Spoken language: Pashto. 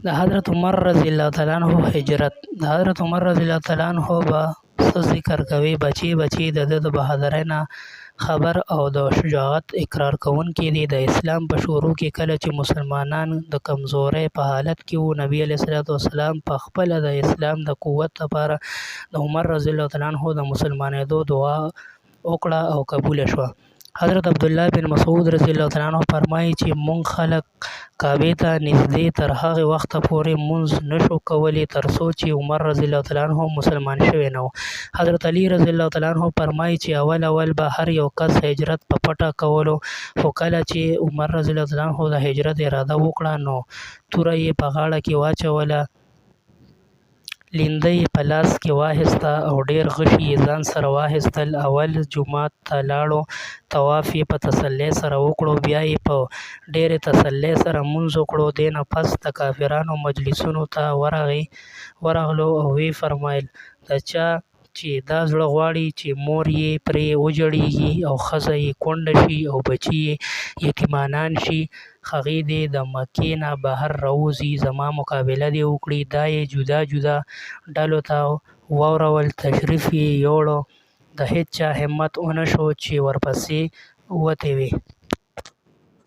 د حضرت عمر رضی الله تعالی عنہ هجرت. د حضرت عمر رضی الله تعالی عنہ به څه ذکر کوي. بچي د ده د بهادرۍ نه خبر او د شجاعت اقرار کوونکي دي. د اسلام په شروع کې کله چې مسلمانان د کمزورۍ په حالت کې وو، نبي علیه الصلوة والسلام په خپله د اسلام د قوت لپاره د عمر رضی الله تعالی عنہ د مسلمانېدو دعا وکړه او قبوله شوه. حضرت عبدالله بن مسعود رضی الله تعالی عنہ فرمایي چې مونږ خلک کعبې ته نږدې تر هغه وخته پورې مونځ نشو کولی تر څو چې عمر رضی الله تعالی عنہ مسلمان شوی نه و. حضرت علی رضی الله تعالی عنہ فرمایي چې اول به هر یو کس هجرت په پټه کولو، خو کله چې عمر رضی الله تعالی عنہ د هجرت اراده وکړه نو توره یې په غاړه کې واچوله، لیندۍ په لاس کې واخیسته او ډېر غشي یې ځان سره واخیستل. اول جومات ته لاړو، طواف یې په تسلۍ سره وکړو، بیا یې په ډېرې تسلۍ سره مونځ وکړو. دې نه پس د کافرانو مجلسونو ته ورغلو او ویې فرمایل د چا چې دا زړه غواړي چې مور یې پرې وجړېږي او ښځه یې کونډه شي او بچي یې یتیمانان شي، هغې دې د مکې نه بهر راوځي، زما مقابله دې وکړي. دا یې جدا ډلو ته واورول، تشریف یې یووړ. د هېچا همت ونه شو چې ورپسې وتې وي.